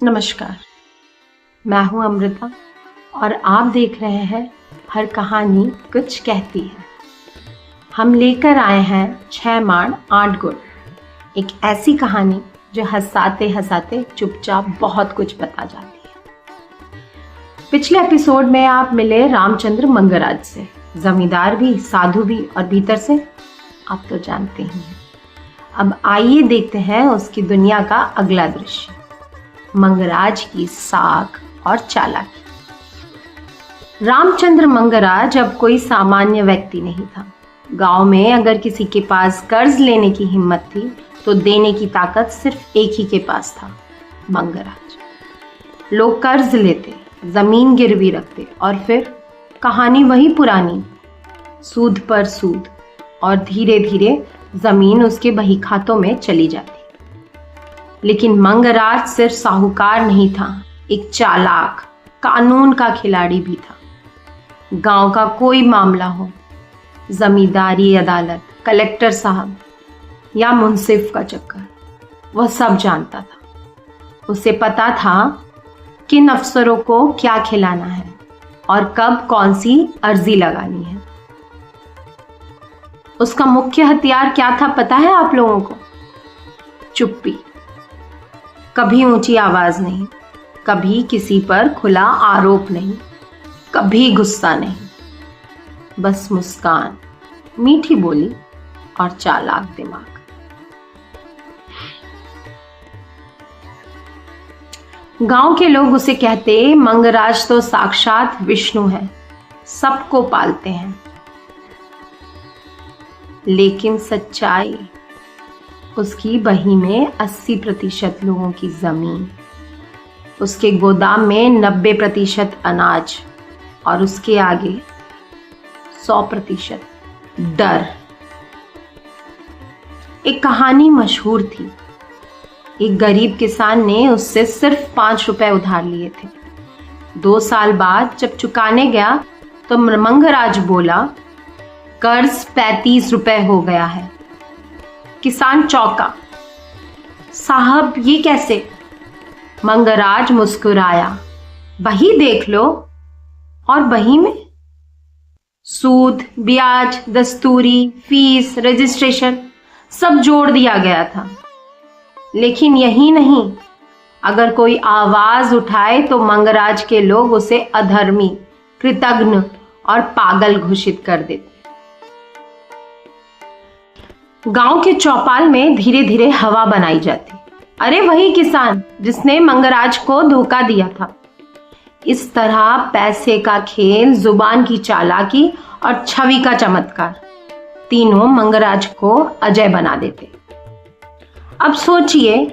नमस्कार, मैं हूं अमृता और आप देख रहे हैं हर कहानी कुछ कहती है। हम लेकर आए हैं 6 माण 8 गुण, एक ऐसी कहानी जो हंसाते हंसाते चुपचाप बहुत कुछ बता जाती है। पिछले एपिसोड में आप मिले रामचंद्र मंगराज से, जमींदार भी, साधु भी और भीतर से आप तो जानते ही हैं। अब आइए देखते हैं उसकी दुनिया का अगला दृश्य, मंगराज की साख और चालाकी। रामचंद्र मंगराज अब कोई सामान्य व्यक्ति नहीं था। गांव में अगर किसी के पास कर्ज लेने की हिम्मत थी तो देने की ताकत सिर्फ एक ही के पास था, मंगराज। लोग कर्ज लेते, जमीन गिरवी रखते और फिर कहानी वही पुरानी, सूद पर सूद, और धीरे धीरे जमीन उसके बही खातों में चली जाती। लेकिन मंगराज सिर्फ साहूकार नहीं था, एक चालाक, कानून का खिलाड़ी भी था। गांव का कोई मामला हो, जमींदारी अदालत, कलेक्टर साहब या मुंसिफ का चक्कर, वह सब जानता था। उसे पता था किन अफसरों को क्या खिलाना है और कब कौन सी अर्जी लगानी है। उसका मुख्य हथियार क्या था पता है आप लोगों को? चुप्पी। कभी ऊंची आवाज नहीं, कभी किसी पर खुला आरोप नहीं, कभी गुस्सा नहीं, बस मुस्कान, मीठी बोली और चालाक दिमाग। गांव के लोग उसे कहते, मंगराज तो साक्षात विष्णु है, सबको पालते हैं। लेकिन सच्चाई, उसकी बही में 80% लोगों की जमीन, उसके गोदाम में 90% अनाज और उसके आगे 100% डर। एक कहानी मशहूर थी। एक गरीब किसान ने उससे सिर्फ 5 रुपए उधार लिए थे। 2 साल बाद जब चुकाने गया तो मंगराज बोला, कर्ज 35 रुपए हो गया है। किसान चौंका, साहब ये कैसे? मंगराज मुस्कुराया, बही देख लो। और बही में सूद, ब्याज, दस्तूरी, फीस, रजिस्ट्रेशन सब जोड़ दिया गया था। लेकिन यही नहीं, अगर कोई आवाज उठाए तो मंगराज के लोग उसे अधर्मी, कृतघ्न और पागल घोषित कर देते। गांव के चौपाल में धीरे धीरे हवा बनाई जाती। अरे वही किसान जिसने मंगराज को धोखा दिया था। इस तरह पैसे का खेल, जुबान की चालाकी और छवि का चमत्कार, तीनों मंगराज को अजय बना देते। अब सोचिए,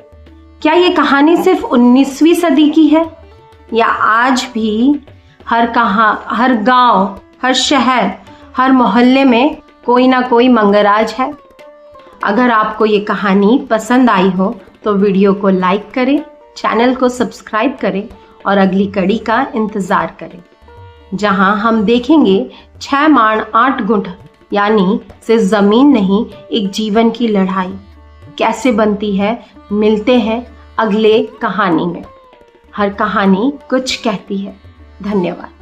क्या ये कहानी सिर्फ 19वीं सदी की है या आज भी हर गांव, हर शहर, हर मोहल्ले में कोई ना कोई मंगराज है? अगर आपको ये कहानी पसंद आई हो तो वीडियो को लाइक करें, चैनल को सब्सक्राइब करें और अगली कड़ी का इंतज़ार करें, जहां हम देखेंगे 6 माण 8 गुंठ, यानी सिर्फ ज़मीन नहीं, एक जीवन की लड़ाई कैसे बनती है। मिलते हैं अगले कहानी में। हर कहानी कुछ कहती है। धन्यवाद।